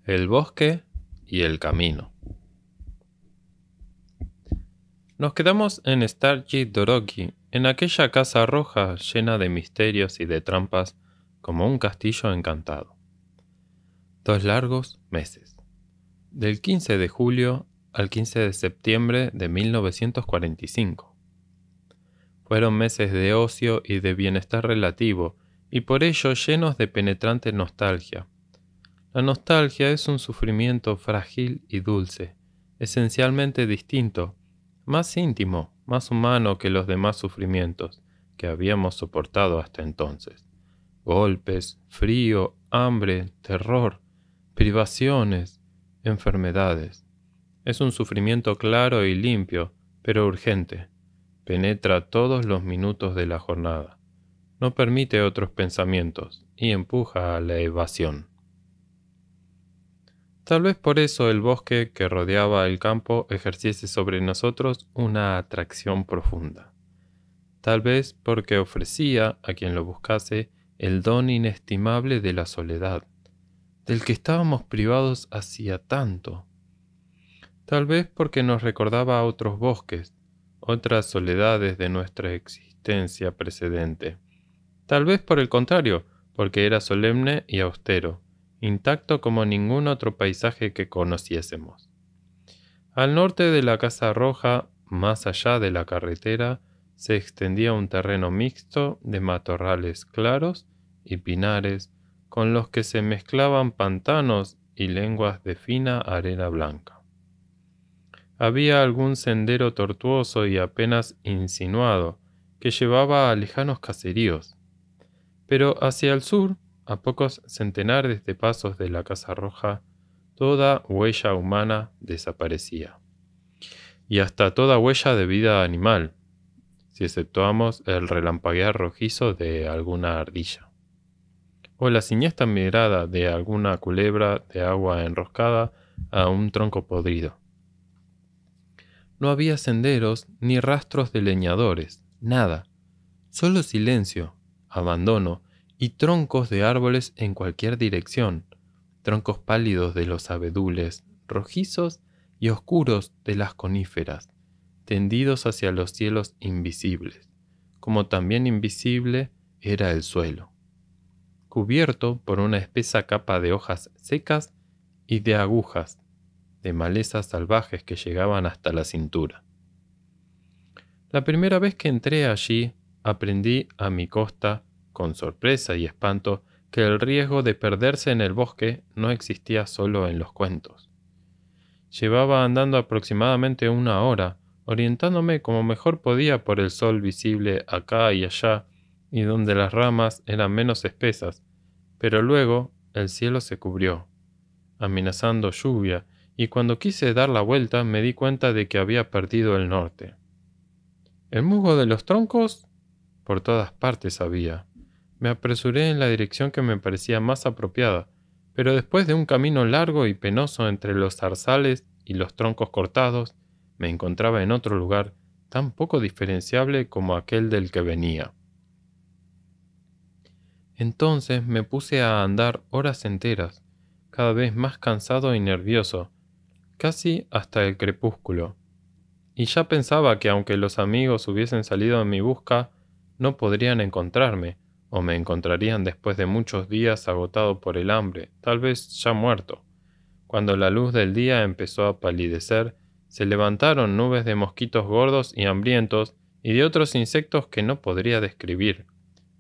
El bosque y el camino. Nos quedamos en Starji Dorogi, en aquella casa roja llena de misterios y de trampas, como un castillo encantado. 2 largos meses, del 15 de julio al 15 de septiembre de 1945. Fueron meses de ocio y de bienestar relativo, y por ello llenos de penetrante nostalgia. La nostalgia es un sufrimiento frágil y dulce, esencialmente distinto, más íntimo, más humano que los demás sufrimientos que habíamos soportado hasta entonces. Golpes, frío, hambre, terror, privaciones, enfermedades. Es un sufrimiento claro y limpio, pero urgente. Penetra todos los minutos de la jornada. No permite otros pensamientos y empuja a la evasión. Tal vez por eso el bosque que rodeaba el campo ejerciese sobre nosotros una atracción profunda. Tal vez porque ofrecía a quien lo buscase el don inestimable de la soledad, del que estábamos privados hacía tanto. Tal vez porque nos recordaba a otros bosques, otras soledades de nuestra existencia precedente. Tal vez por el contrario, porque era solemne y austero, intacto como ningún otro paisaje que conociésemos. Al norte de la Casa Roja, más allá de la carretera, se extendía un terreno mixto de matorrales claros y pinares, con los que se mezclaban pantanos y lenguas de fina arena blanca. Había algún sendero tortuoso y apenas insinuado, que llevaba a lejanos caseríos. Pero hacia el sur, a pocos centenares de pasos de la Casa Roja, toda huella humana desaparecía. Y hasta toda huella de vida animal, si exceptuamos el relampaguear rojizo de alguna ardilla, o la siniestra mirada de alguna culebra de agua enroscada a un tronco podrido. No había senderos ni rastros de leñadores, nada, solo silencio, abandono y troncos de árboles en cualquier dirección, troncos pálidos de los abedules, rojizos y oscuros de las coníferas, tendidos hacia los cielos invisibles, como también invisible era el suelo, cubierto por una espesa capa de hojas secas y de agujas, de malezas salvajes que llegaban hasta la cintura. La primera vez que entré allí, aprendí a mi costa, con sorpresa y espanto, que el riesgo de perderse en el bosque no existía solo en los cuentos. Llevaba andando aproximadamente 1 hora, orientándome como mejor podía por el sol visible acá y allá, y donde las ramas eran menos espesas, pero luego el cielo se cubrió, amenazando lluvia, y cuando quise dar la vuelta me di cuenta de que había perdido el norte. El musgo de los troncos por todas partes había. Me apresuré en la dirección que me parecía más apropiada, pero después de un camino largo y penoso entre los zarzales y los troncos cortados, me encontraba en otro lugar tan poco diferenciable como aquel del que venía. Entonces me puse a andar horas enteras, cada vez más cansado y nervioso, casi hasta el crepúsculo. Y ya pensaba que aunque los amigos hubiesen salido en mi busca, no podrían encontrarme, o me encontrarían después de muchos días agotado por el hambre, tal vez ya muerto. Cuando la luz del día empezó a palidecer, se levantaron nubes de mosquitos gordos y hambrientos y de otros insectos que no podría describir,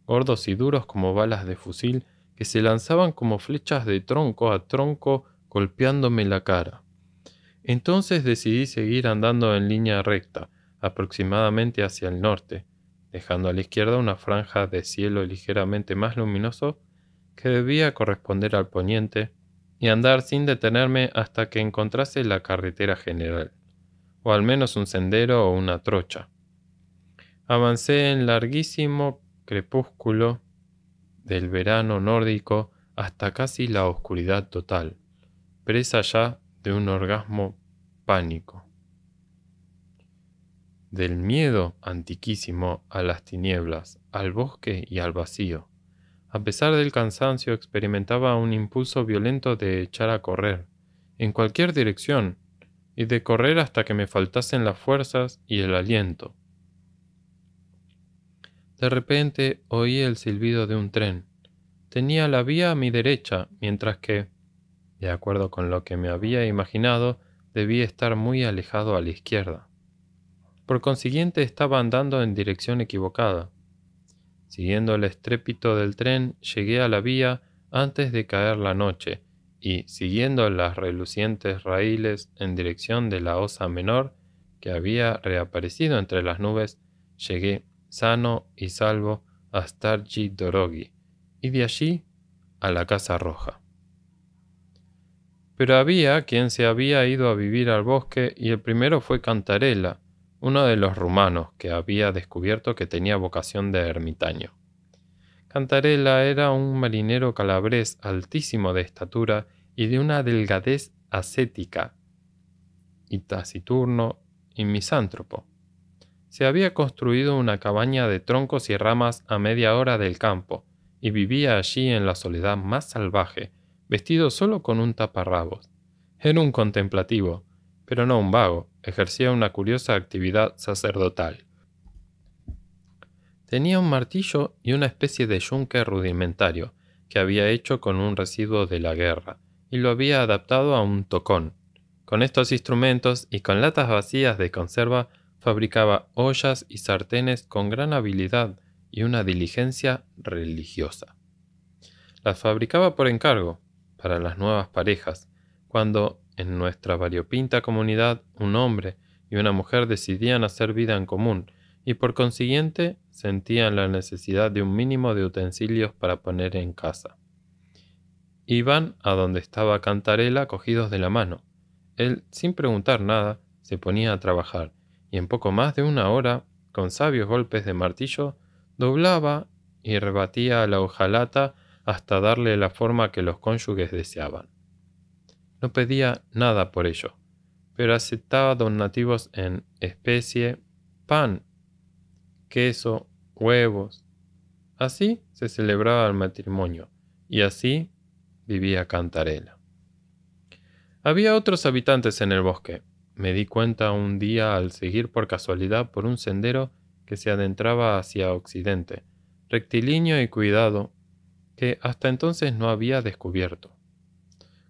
gordos y duros como balas de fusil que se lanzaban como flechas de tronco a tronco golpeándome la cara. Entonces decidí seguir andando en línea recta, aproximadamente hacia el norte, dejando a la izquierda una franja de cielo ligeramente más luminoso que debía corresponder al poniente, y andar sin detenerme hasta que encontrase la carretera general, o al menos un sendero o una trocha. Avancé en larguísimo crepúsculo del verano nórdico hasta casi la oscuridad total, presa ya de un orgasmo pánico, del miedo antiquísimo a las tinieblas, al bosque y al vacío, A pesar del cansancio, experimentaba un impulso violento de echar a correr, en cualquier dirección, y de correr hasta que me faltasen las fuerzas y el aliento. De repente oí el silbido de un tren. Tenía la vía a mi derecha, mientras que, de acuerdo con lo que me había imaginado, debía estar muy alejado a la izquierda. Por consiguiente, estaba andando en dirección equivocada. Siguiendo el estrépito del tren, llegué a la vía antes de caer la noche, y, siguiendo las relucientes raíles en dirección de la Osa Menor, que había reaparecido entre las nubes, llegué sano y salvo a Starji Dorogi, y de allí a la Casa Roja. Pero había quien se había ido a vivir al bosque, y el primero fue Cantarella, uno de los rumanos que había descubierto que tenía vocación de ermitaño. Cantarella era un marinero calabrés altísimo de estatura y de una delgadez ascética, y taciturno y misántropo. Se había construido una cabaña de troncos y ramas a media hora del campo, y vivía allí en la soledad más salvaje, vestido solo con un taparrabos. Era un contemplativo, pero no un vago, ejercía una curiosa actividad sacerdotal. Tenía un martillo y una especie de yunque rudimentario, que había hecho con un residuo de la guerra, y lo había adaptado a un tocón. Con estos instrumentos y con latas vacías de conserva, fabricaba ollas y sartenes con gran habilidad y una diligencia religiosa. Las fabricaba por encargo, para las nuevas parejas, cuando en nuestra variopinta comunidad un hombre y una mujer decidían hacer vida en común, y por consiguiente sentían la necesidad de un mínimo de utensilios para poner en casa. Iban a donde estaba Cantarella cogidos de la mano. Él, sin preguntar nada, se ponía a trabajar, y en poco más de una hora, con sabios golpes de martillo, doblaba y rebatía la hojalata hasta darle la forma que los cónyuges deseaban. No pedía nada por ello, pero aceptaba donativos en especie, pan, queso, huevos. Así se celebraba el matrimonio, y así vivía Cantarella. Había otros habitantes en el bosque. Me di cuenta un día al seguir por casualidad por un sendero que se adentraba hacia occidente, rectilíneo y cuidado, que hasta entonces no había descubierto.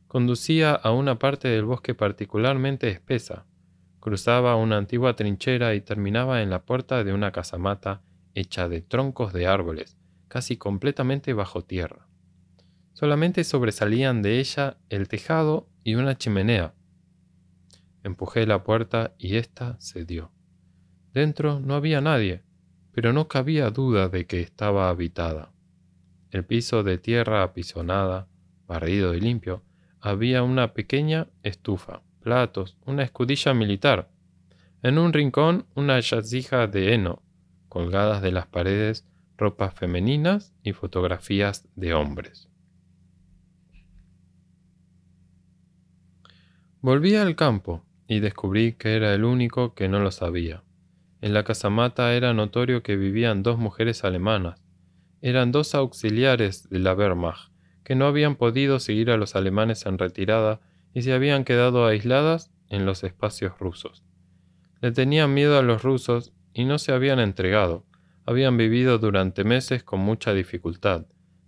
Conducía a una parte del bosque particularmente espesa, cruzaba una antigua trinchera y terminaba en la puerta de una casamata hecha de troncos de árboles, casi completamente bajo tierra. Solamente sobresalían de ella el tejado y una chimenea. Empujé la puerta y ésta cedió. Dentro no había nadie, pero no cabía duda de que estaba habitada. El piso de tierra apisonada, barrido y limpio, había una pequeña estufa, platos, una escudilla militar. En un rincón, una vasija de heno, colgadas de las paredes, ropas femeninas y fotografías de hombres. Volví al campo y descubrí que era el único que no lo sabía. En la casamata era notorio que vivían dos mujeres alemanas. Eran dos auxiliares de la Wehrmacht, que no habían podido seguir a los alemanes en retirada y se habían quedado aisladas en los espacios rusos. Le tenían miedo a los rusos y no se habían entregado. Habían vivido durante meses con mucha dificultad,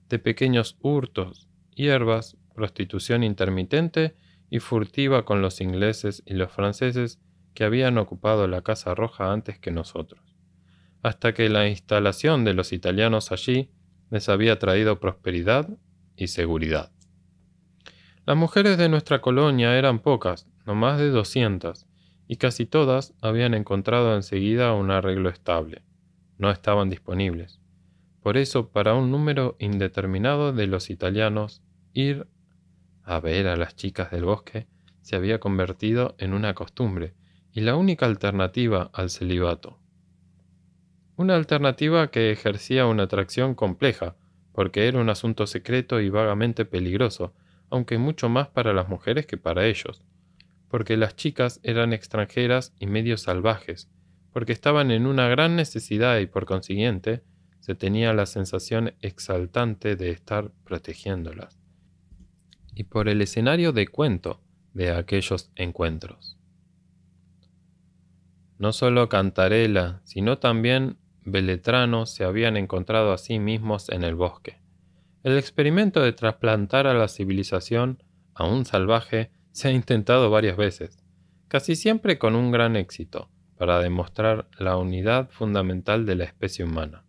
de pequeños hurtos, hierbas, prostitución intermitente y furtiva con los ingleses y los franceses que habían ocupado la Casa Roja antes que nosotros, hasta que la instalación de los italianos allí les había traído prosperidad y seguridad. Las mujeres de nuestra colonia eran pocas, no más de 200, y casi todas habían encontrado enseguida un arreglo estable. No estaban disponibles. Por eso, para un número indeterminado de los italianos, ir a ver a las chicas del bosque se había convertido en una costumbre y la única alternativa al celibato. Una alternativa que ejercía una atracción compleja, porque era un asunto secreto y vagamente peligroso, aunque mucho más para las mujeres que para ellos, porque las chicas eran extranjeras y medio salvajes, porque estaban en una gran necesidad y por consiguiente se tenía la sensación exaltante de estar protegiéndolas, y por el escenario de cuento de aquellos encuentros. No solo Cantarella, sino también Beletrano se habían encontrado a sí mismos en el bosque. El experimento de trasplantar a la civilización a un salvaje se ha intentado varias veces, casi siempre con un gran éxito, para demostrar la unidad fundamental de la especie humana.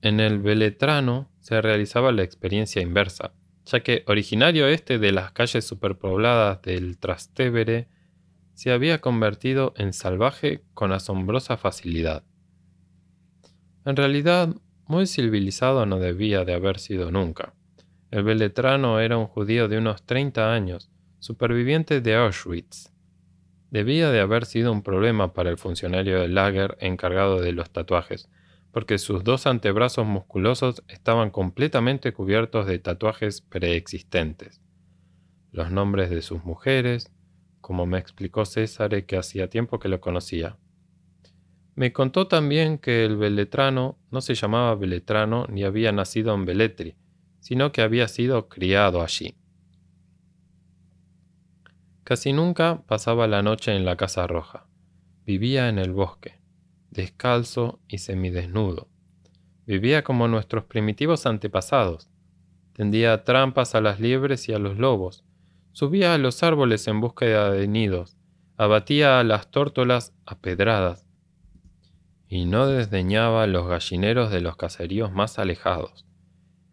En el Beletrano se realizaba la experiencia inversa, ya que originario de las calles superpobladas del Trastevere, se había convertido en salvaje con asombrosa facilidad. En realidad, muy civilizado no debía de haber sido nunca. El Beletrano era un judío de unos 30 años, superviviente de Auschwitz. Debía de haber sido un problema para el funcionario del lager encargado de los tatuajes, porque sus 2 antebrazos musculosos estaban completamente cubiertos de tatuajes preexistentes. Los nombres de sus mujeres, como me explicó César, que hacía tiempo que lo conocía. Me contó también que el Beletrano no se llamaba Beletrano ni había nacido en Beletri, sino que había sido criado allí. Casi nunca pasaba la noche en la Casa Roja. Vivía en el bosque, descalzo y semidesnudo. Vivía como nuestros primitivos antepasados. Tendía trampas a las liebres y a los lobos. Subía a los árboles en búsqueda de nidos. Abatía a las tórtolas a pedradas. Y no desdeñaba los gallineros de los caseríos más alejados.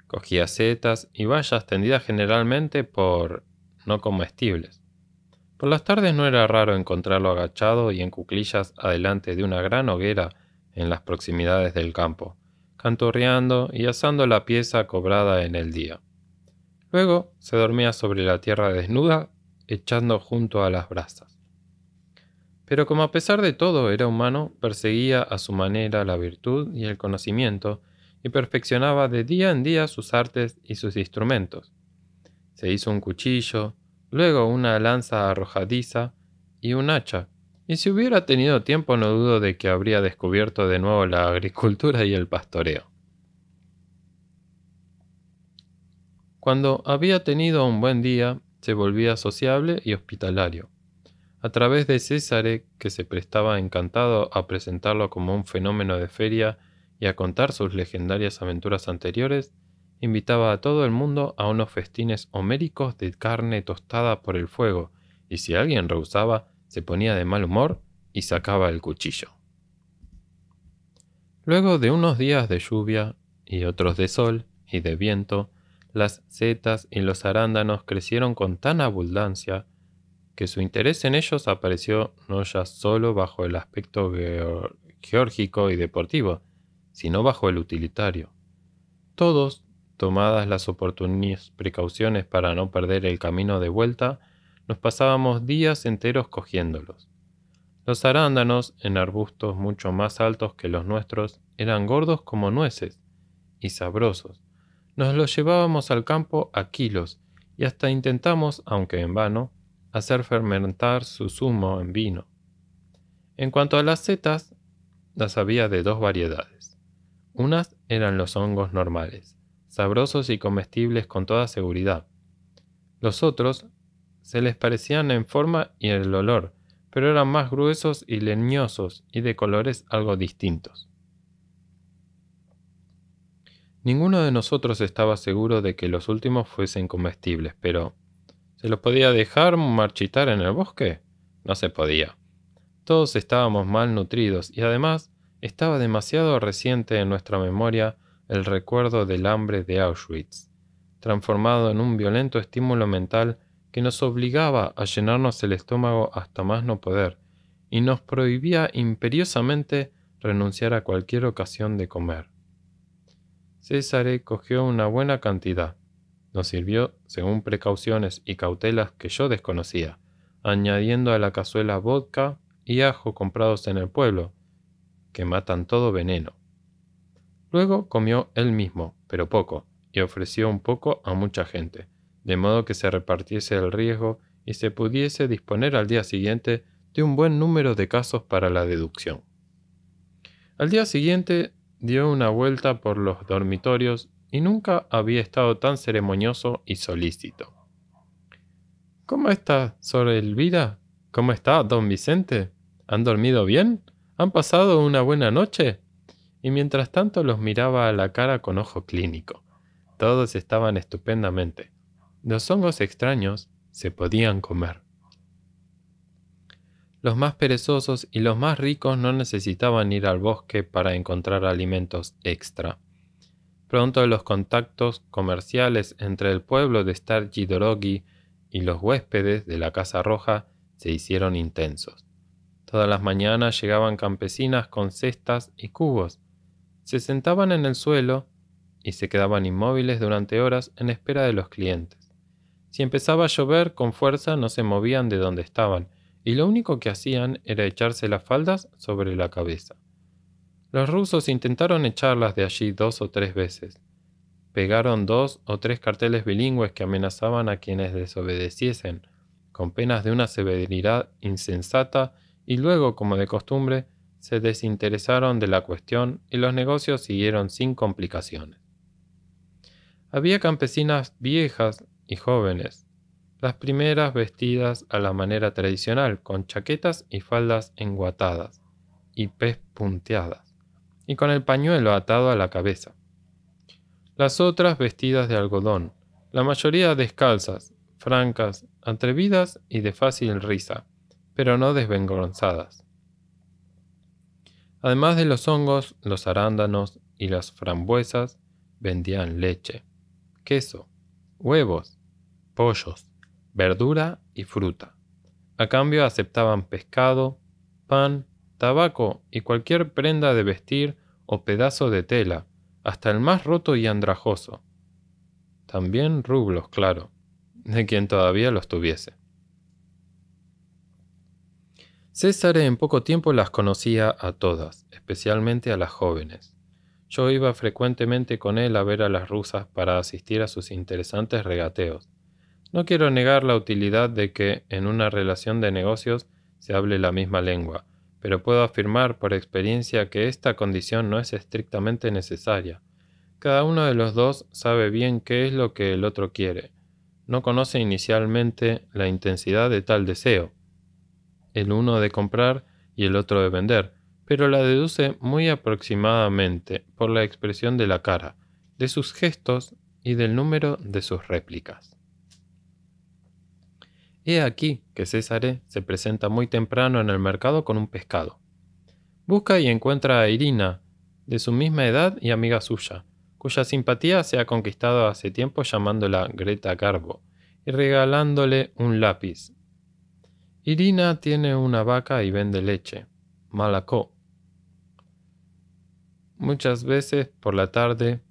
Cogía setas y bayas tendidas generalmente por no comestibles. Por las tardes no era raro encontrarlo agachado y en cuclillas adelante de una gran hoguera en las proximidades del campo, canturreando y asando la pieza cobrada en el día. Luego se dormía sobre la tierra desnuda, echando junto a las brasas. Pero como a pesar de todo era humano, perseguía a su manera la virtud y el conocimiento, y perfeccionaba de día en día sus artes y sus instrumentos. Se hizo un cuchillo, luego una lanza arrojadiza y un hacha, y si hubiera tenido tiempo no dudo de que habría descubierto de nuevo la agricultura y el pastoreo. Cuando había tenido un buen día, se volvía sociable y hospitalario. A través de Césare, que se prestaba encantado a presentarlo como un fenómeno de feria y a contar sus legendarias aventuras anteriores, invitaba a todo el mundo a unos festines homéricos de carne tostada por el fuego, y si alguien rehusaba, se ponía de mal humor y sacaba el cuchillo. Luego de unos días de lluvia y otros de sol y de viento, las setas y los arándanos crecieron con tan abundancia que su interés en ellos apareció no ya solo bajo el aspecto geórgico y deportivo, sino bajo el utilitario. Todos, tomadas las oportunas precauciones para no perder el camino de vuelta, nos pasábamos días enteros cogiéndolos. Los arándanos, en arbustos mucho más altos que los nuestros, eran gordos como nueces y sabrosos. Nos los llevábamos al campo a kilos y hasta intentamos, aunque en vano, hacer fermentar su zumo en vino. En cuanto a las setas, las había de 2 variedades. Unas eran los hongos normales, sabrosos y comestibles con toda seguridad. Los otros se les parecían en forma y en el olor, pero eran más gruesos y leñosos y de colores algo distintos. Ninguno de nosotros estaba seguro de que los últimos fuesen comestibles, pero ¿se los podía dejar marchitar en el bosque? No se podía. Todos estábamos mal nutridos y además estaba demasiado reciente en nuestra memoria el recuerdo del hambre de Auschwitz, transformado en un violento estímulo mental que nos obligaba a llenarnos el estómago hasta más no poder y nos prohibía imperiosamente renunciar a cualquier ocasión de comer. César cogió una buena cantidad. Nos sirvió según precauciones y cautelas que yo desconocía, añadiendo a la cazuela vodka y ajo comprados en el pueblo, que matan todo veneno. Luego comió él mismo, pero poco, y ofreció un poco a mucha gente, de modo que se repartiese el riesgo y se pudiese disponer al día siguiente de un buen número de casos para la deducción. Al día siguiente dio una vuelta por los dormitorios y nunca había estado tan ceremonioso y solícito. ¿Cómo está, Sor Elvira? ¿Cómo está, don Vicente? ¿Han dormido bien? ¿Han pasado una buena noche? Y mientras tanto los miraba a la cara con ojo clínico. Todos estaban estupendamente. Los hongos extraños se podían comer. Los más perezosos y los más ricos no necesitaban ir al bosque para encontrar alimentos extra. Pronto los contactos comerciales entre el pueblo de Starji Dorogi y los huéspedes de la Casa Roja se hicieron intensos. Todas las mañanas llegaban campesinas con cestas y cubos. Se sentaban en el suelo y se quedaban inmóviles durante horas en espera de los clientes. Si empezaba a llover con fuerza no se movían de donde estaban y lo único que hacían era echarse las faldas sobre la cabeza. Los rusos intentaron echarlas de allí 2 o 3 veces. Pegaron 2 o 3 carteles bilingües que amenazaban a quienes desobedeciesen, con penas de una severidad insensata, y luego, como de costumbre, se desinteresaron de la cuestión y los negocios siguieron sin complicaciones. Había campesinas viejas y jóvenes, las primeras vestidas a la manera tradicional, con chaquetas y faldas enguatadas y pespunteadas, y con el pañuelo atado a la cabeza. Las otras vestidas de algodón, la mayoría descalzas, francas, atrevidas y de fácil risa, pero no desvergonzadas. Además de los hongos, los arándanos y las frambuesas, vendían leche, queso, huevos, pollos, verdura y fruta. A cambio aceptaban pescado, pan, tabaco y cualquier prenda de vestir o pedazo de tela, hasta el más roto y andrajoso. También rublos, claro, de quien todavía los tuviese. César en poco tiempo las conocía a todas, especialmente a las jóvenes. Yo iba frecuentemente con él a ver a las rusas para asistir a sus interesantes regateos. No quiero negar la utilidad de que en una relación de negocios se hable la misma lengua, pero puedo afirmar por experiencia que esta condición no es estrictamente necesaria. Cada uno de los dos sabe bien qué es lo que el otro quiere. No conoce inicialmente la intensidad de tal deseo, el uno de comprar y el otro de vender, pero la deduce muy aproximadamente por la expresión de la cara, de sus gestos y del número de sus réplicas. He aquí que César se presenta muy temprano en el mercado con un pescado. Busca y encuentra a Irina, de su misma edad y amiga suya, cuya simpatía se ha conquistado hace tiempo llamándola Greta Garbo y regalándole un lápiz. Irina tiene una vaca y vende leche, Malacó. Muchas veces por la tarde,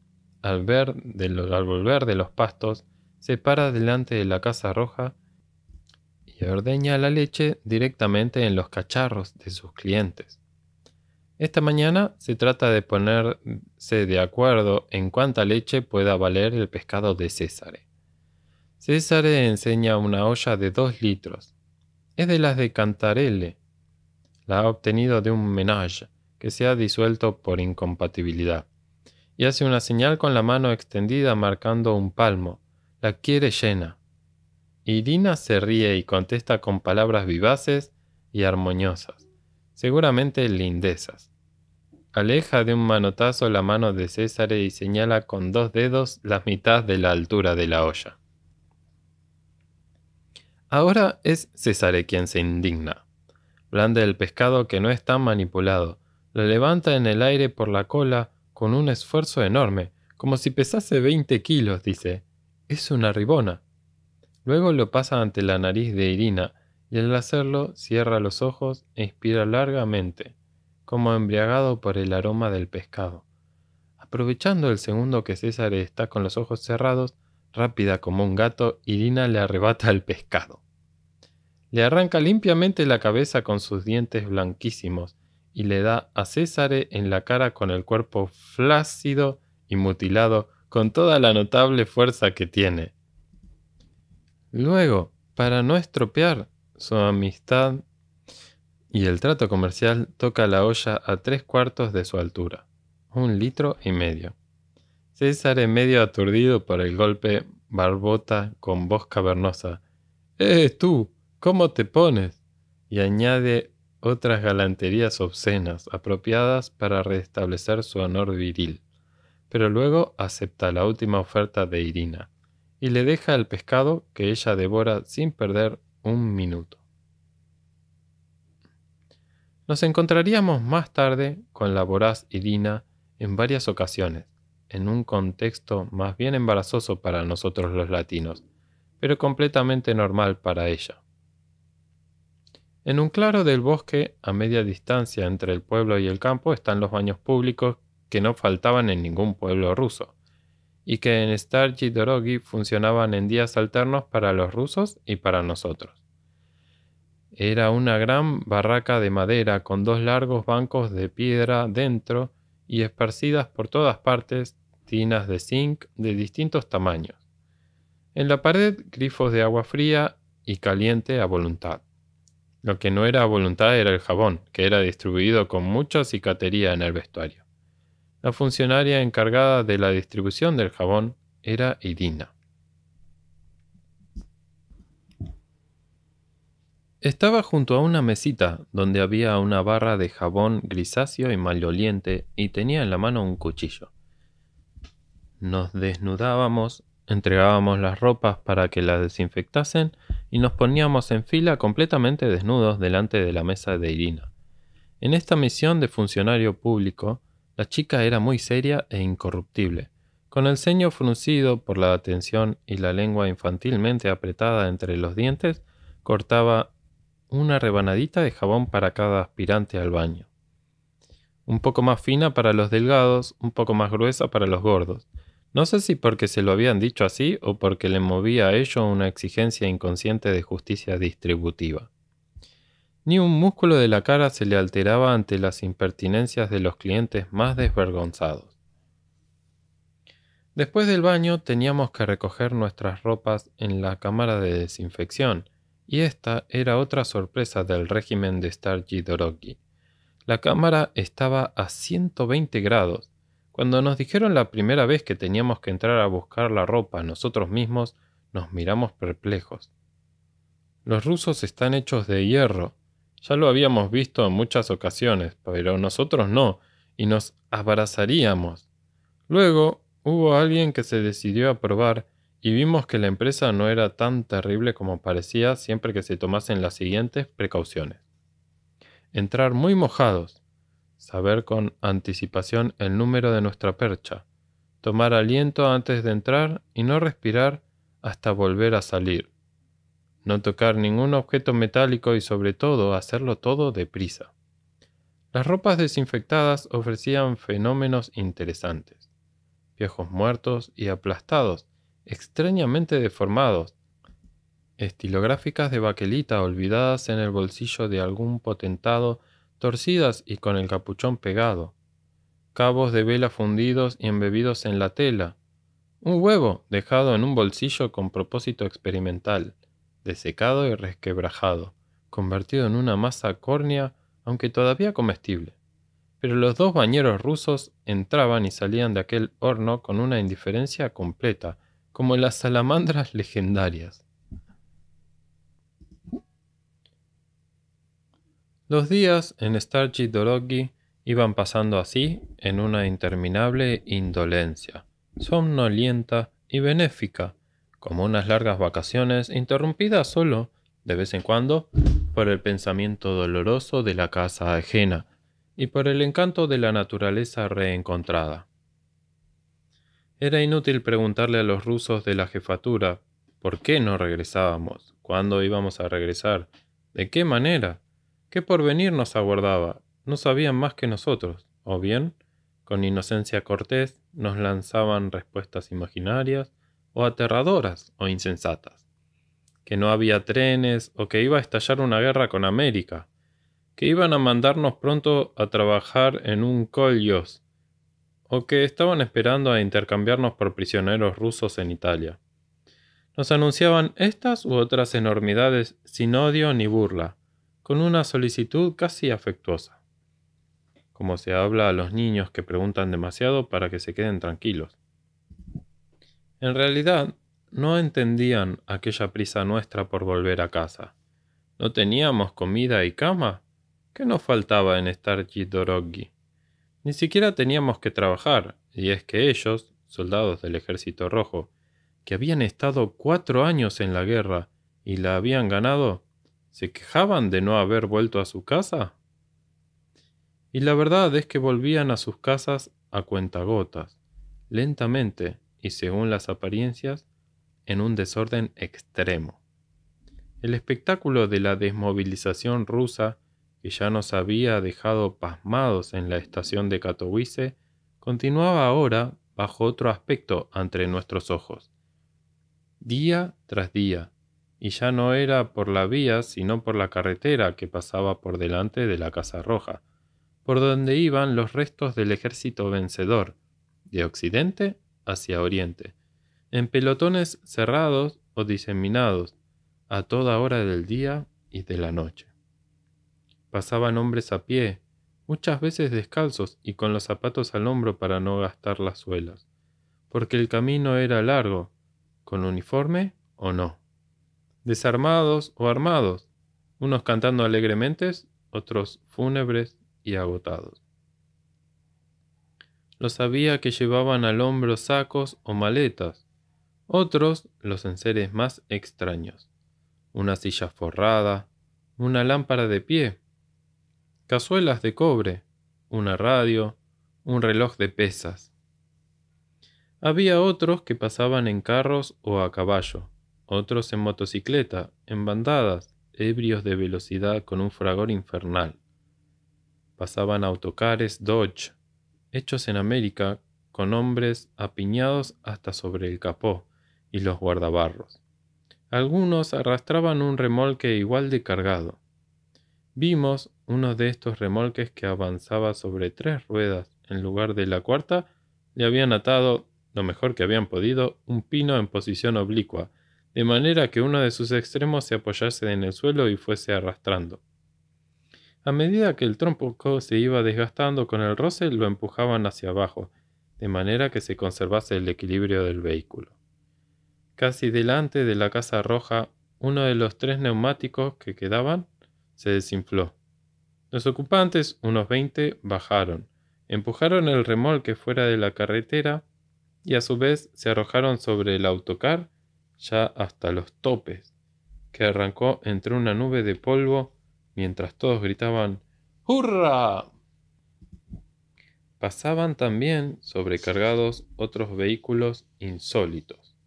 al volver de los pastos, se para delante de la Casa Roja y ordeña la leche directamente en los cacharros de sus clientes. Esta mañana se trata de ponerse de acuerdo en cuánta leche pueda valer el pescado de César. César enseña una olla de 2 litros. Es de las de Cantarelle. La ha obtenido de un ménage que se ha disuelto por incompatibilidad. Y hace una señal con la mano extendida marcando un palmo. La quiere llena. Irina se ríe y contesta con palabras vivaces y armoniosas, seguramente lindezas. Aleja de un manotazo la mano de César y señala con 2 dedos la mitad de la altura de la olla. Ahora es César quien se indigna. Blande el pescado que no es tan manipulado, lo levanta en el aire por la cola con un esfuerzo enorme, como si pesase 20 kilos, dice. Es una ribona. Luego lo pasa ante la nariz de Irina y al hacerlo cierra los ojos e inspira largamente, como embriagado por el aroma del pescado. Aprovechando el segundo que César está con los ojos cerrados, rápida como un gato, Irina le arrebata el pescado. Le arranca limpiamente la cabeza con sus dientes blanquísimos y le da a César en la cara con el cuerpo flácido y mutilado con toda la notable fuerza que tiene. Luego, para no estropear su amistad y el trato comercial, toca la olla a 3/4 de su altura. 1,5 litros. César, medio aturdido por el golpe, barbota con voz cavernosa: tú! ¿Cómo te pones? Y añade otras galanterías obscenas, apropiadas para restablecer su honor viril. Pero luego acepta la última oferta de Irina y le deja el pescado que ella devora sin perder un minuto. Nos encontraríamos más tarde con la voraz Irina en varias ocasiones, en un contexto más bien embarazoso para nosotros los latinos, pero completamente normal para ella. En un claro del bosque, a media distancia entre el pueblo y el campo, están los baños públicos que no faltaban en ningún pueblo ruso, y que en Staryi Dorogi funcionaban en días alternos para los rusos y para nosotros. Era una gran barraca de madera con 2 largos bancos de piedra dentro y esparcidas por todas partes tinas de zinc de distintos tamaños. En la pared, grifos de agua fría y caliente a voluntad. Lo que no era a voluntad era el jabón, que era distribuido con mucha cicatería en el vestuario. La funcionaria encargada de la distribución del jabón era Irina. Estaba junto a una mesita donde había una barra de jabón grisáceo y maloliente y tenía en la mano un cuchillo. Nos desnudábamos, entregábamos las ropas para que las desinfectasen y nos poníamos en fila completamente desnudos delante de la mesa de Irina. En esta misión de funcionario público, la chica era muy seria e incorruptible, con el ceño fruncido por la atención y la lengua infantilmente apretada entre los dientes. Cortaba una rebanadita de jabón para cada aspirante al baño. Un poco más fina para los delgados, un poco más gruesa para los gordos. No sé si porque se lo habían dicho así o porque le movía a ello una exigencia inconsciente de justicia distributiva. Ni un músculo de la cara se le alteraba ante las impertinencias de los clientes más desvergonzados. Después del baño teníamos que recoger nuestras ropas en la cámara de desinfección, y esta era otra sorpresa del régimen de Staryi Dorogi. La cámara estaba a 120 grados. Cuando nos dijeron la primera vez que teníamos que entrar a buscar la ropa nosotros mismos, nos miramos perplejos. Los rusos están hechos de hierro. Ya lo habíamos visto en muchas ocasiones, pero nosotros no, y nos abrazaríamos. Luego hubo alguien que se decidió a probar, y vimos que la empresa no era tan terrible como parecía siempre que se tomasen las siguientes precauciones. Entrar muy mojados, saber con anticipación el número de nuestra percha, tomar aliento antes de entrar y no respirar hasta volver a salir, no tocar ningún objeto metálico y sobre todo hacerlo todo deprisa. Las ropas desinfectadas ofrecían fenómenos interesantes: piojos muertos y aplastados, extrañamente deformados, estilográficas de baquelita olvidadas en el bolsillo de algún potentado, torcidas y con el capuchón pegado, cabos de vela fundidos y embebidos en la tela, un huevo dejado en un bolsillo con propósito experimental, desecado y resquebrajado, convertido en una masa córnea, aunque todavía comestible. Pero los 2 bañeros rusos entraban y salían de aquel horno con una indiferencia completa, como las salamandras legendarias. Los días en Staryi Dorogi iban pasando así, en una interminable indolencia, somnolienta y benéfica, como unas largas vacaciones interrumpidas solo, de vez en cuando, por el pensamiento doloroso de la casa ajena y por el encanto de la naturaleza reencontrada. Era inútil preguntarle a los rusos de la jefatura por qué no regresábamos, cuándo íbamos a regresar, de qué manera, qué porvenir nos aguardaba. No sabían más que nosotros, o bien, con inocencia cortés, nos lanzaban respuestas imaginarias, o aterradoras, o insensatas. Que no había trenes, o que iba a estallar una guerra con América, que iban a mandarnos pronto a trabajar en un koljós, o que estaban esperando a intercambiarnos por prisioneros rusos en Italia. Nos anunciaban estas u otras enormidades sin odio ni burla, con una solicitud casi afectuosa. como se habla a los niños que preguntan demasiado para que se queden tranquilos. En realidad, no entendían aquella prisa nuestra por volver a casa. ¿No teníamos comida y cama? ¿Qué nos faltaba en estar Jidoroggi? Ni siquiera teníamos que trabajar, y es que ellos, soldados del Ejército Rojo, que habían estado 4 años en la guerra y la habían ganado, ¿se quejaban de no haber vuelto a su casa? Y la verdad es que volvían a sus casas a cuentagotas, lentamente y según las apariencias, en un desorden extremo. El espectáculo de la desmovilización rusa, que ya nos había dejado pasmados en la estación de Katowice, continuaba ahora bajo otro aspecto ante nuestros ojos. Día tras día, y ya no era por la vía, sino por la carretera que pasaba por delante de la Casa Roja, por donde iban los restos del ejército vencedor, de occidente hacia oriente, en pelotones cerrados o diseminados, a toda hora del día y de la noche. Pasaban hombres a pie, muchas veces descalzos y con los zapatos al hombro para no gastar las suelas, porque el camino era largo, con uniforme o no, desarmados o armados, unos cantando alegremente, otros fúnebres y agotados. Los había que llevaban al hombro sacos o maletas, otros los enseres más extraños, una silla forrada, una lámpara de pie, cazuelas de cobre, una radio, un reloj de pesas. Había otros que pasaban en carros o a caballo, otros en motocicleta, en bandadas, ebrios de velocidad con un fragor infernal. Pasaban autocares Dodge, hechos en América, con hombres apiñados hasta sobre el capó y los guardabarros. Algunos arrastraban un remolque igual de cargado. Vimos uno de estos remolques que avanzaba sobre 3 ruedas. En lugar de la cuarta, le habían atado, lo mejor que habían podido, un pino en posición oblicua, de manera que uno de sus extremos se apoyase en el suelo y fuese arrastrando. A medida que el tronco se iba desgastando con el roce, lo empujaban hacia abajo, de manera que se conservase el equilibrio del vehículo. Casi delante de la Casa Roja, uno de los 3 neumáticos que quedaban se desinfló. Los ocupantes, unos 20, bajaron, empujaron el remolque fuera de la carretera y a su vez se arrojaron sobre el autocar ya hasta los topes, que arrancó entre una nube de polvo mientras todos gritaban ¡Hurra! Pasaban también sobrecargados otros vehículos insólitos,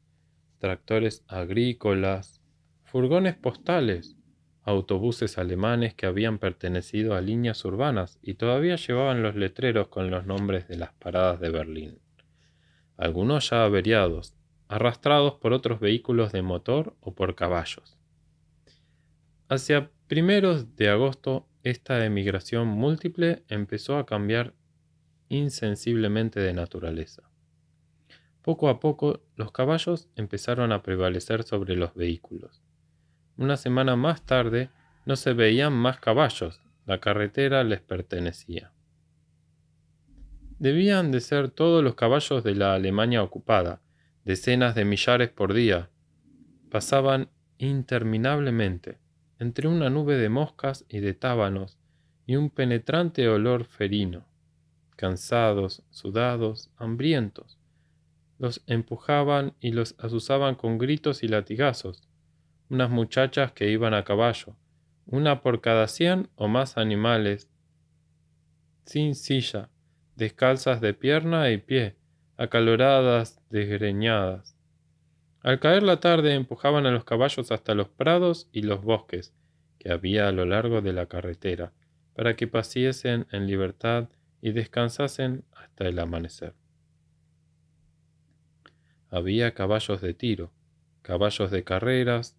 tractores agrícolas, furgones postales, autobuses alemanes que habían pertenecido a líneas urbanas y todavía llevaban los letreros con los nombres de las paradas de Berlín. Algunos ya averiados, arrastrados por otros vehículos de motor o por caballos. Hacia primeros de agosto, esta emigración múltiple empezó a cambiar insensiblemente de naturaleza. Poco a poco, los caballos empezaron a prevalecer sobre los vehículos. Una semana más tarde, no se veían más caballos, la carretera les pertenecía. Debían de ser todos los caballos de la Alemania ocupada, decenas de millares por día. Pasaban interminablemente, entre una nube de moscas y de tábanos, y un penetrante olor ferino. Cansados, sudados, hambrientos. Los empujaban y los azuzaban con gritos y latigazos. Unas muchachas que iban a caballo, una por cada 100 o más animales, sin silla, descalzas de pierna y pie, acaloradas, desgreñadas. Al caer la tarde empujaban a los caballos hasta los prados y los bosques que había a lo largo de la carretera, para que paciesen en libertad y descansasen hasta el amanecer. Había caballos de tiro, caballos de carreras,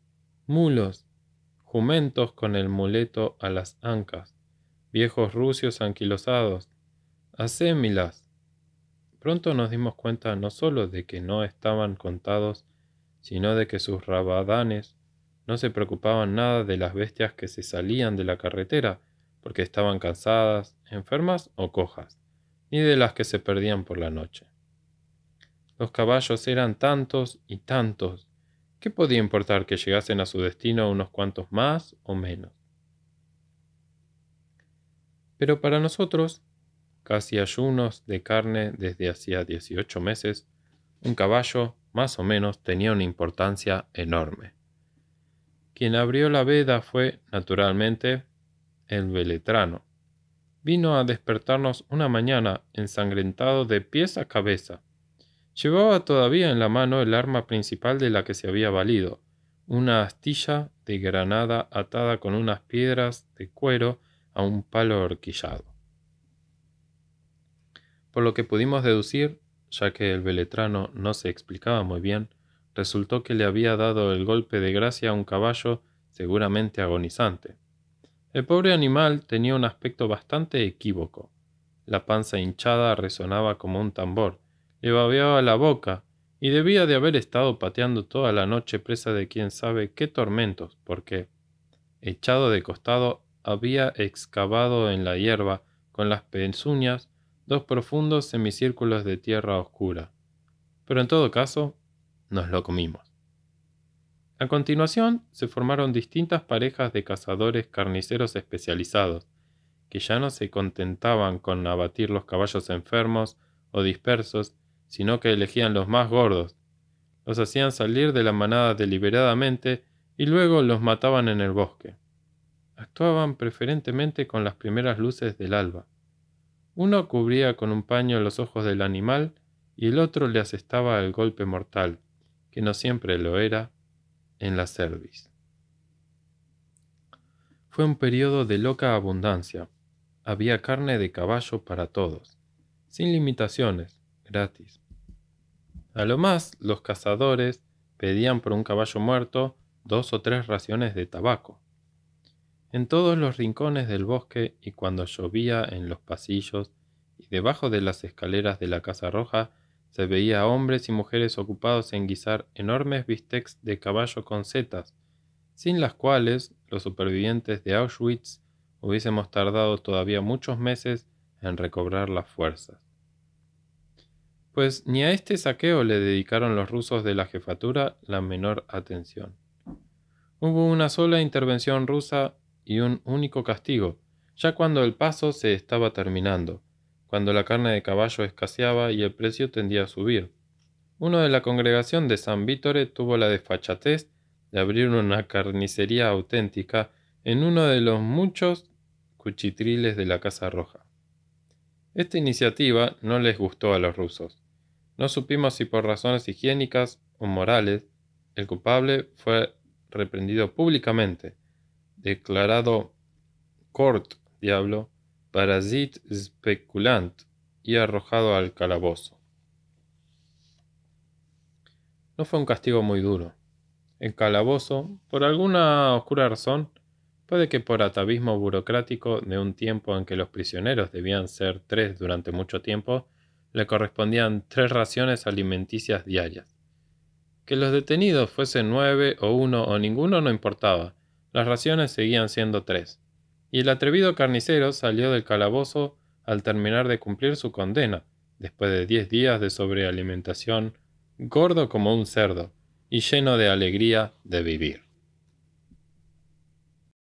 mulos, jumentos con el muleto a las ancas, viejos rucios anquilosados, acémilas. Pronto nos dimos cuenta no solo de que no estaban contados, sino de que sus rabadanes no se preocupaban nada de las bestias que se salían de la carretera, porque estaban cansadas, enfermas o cojas, ni de las que se perdían por la noche. Los caballos eran tantos y tantos, ¿qué podía importar que llegasen a su destino unos cuantos más o menos? Pero para nosotros, casi ayunos de carne desde hacía 18 meses, un caballo, más o menos, tenía una importancia enorme. Quien abrió la veda fue, naturalmente, el veletrano. Vino a despertarnos una mañana ensangrentado de pies a cabeza. Llevaba todavía en la mano el arma principal de la que se había valido, una astilla de granada atada con unas piedras de cuero a un palo horquillado. Por lo que pudimos deducir, ya que el veletrano no se explicaba muy bien, resultó que le había dado el golpe de gracia a un caballo seguramente agonizante. El pobre animal tenía un aspecto bastante equívoco. La panza hinchada resonaba como un tambor, le babeaba la boca, y debía de haber estado pateando toda la noche presa de quién sabe qué tormentos, porque, echado de costado, había excavado en la hierba, con las pezuñas, 2 profundos semicírculos de tierra oscura. Pero en todo caso, nos lo comimos. A continuación, se formaron distintas parejas de cazadores carniceros especializados, que ya no se contentaban con abatir los caballos enfermos o dispersos, sino que elegían los más gordos, los hacían salir de la manada deliberadamente y luego los mataban en el bosque. Actuaban preferentemente con las primeras luces del alba. Uno cubría con un paño los ojos del animal y el otro le asestaba el golpe mortal, que no siempre lo era, en la cerviz. Fue un periodo de loca abundancia. Había carne de caballo para todos, sin limitaciones, gratis. A lo más, los cazadores pedían por un caballo muerto 2 o 3 raciones de tabaco. En todos los rincones del bosque y cuando llovía en los pasillos y debajo de las escaleras de la Casa Roja se veía a hombres y mujeres ocupados en guisar enormes bistecs de caballo con setas, sin las cuales los supervivientes de Auschwitz hubiésemos tardado todavía muchos meses en recobrar las fuerzas. Pues ni a este saqueo le dedicaron los rusos de la jefatura la menor atención. Hubo una sola intervención rusa y un único castigo, ya cuando el paso se estaba terminando, cuando la carne de caballo escaseaba y el precio tendía a subir. Uno de la congregación de San Vittore tuvo la desfachatez de abrir una carnicería auténtica en uno de los muchos cuchitriles de la Casa Roja. Esta iniciativa no les gustó a los rusos. No supimos si por razones higiénicas o morales, el culpable fue reprendido públicamente, declarado Kort, diablo, Parasit Spekulant, y arrojado al calabozo. No fue un castigo muy duro. El calabozo, por alguna oscura razón, puede que por atavismo burocrático de un tiempo en que los prisioneros debían ser 3 durante mucho tiempo, le correspondían 3 raciones alimenticias diarias. Que los detenidos fuesen 9 o 1 o ninguno no importaba, las raciones seguían siendo 3, y el atrevido carnicero salió del calabozo al terminar de cumplir su condena, después de 10 días de sobrealimentación, gordo como un cerdo, y lleno de alegría de vivir.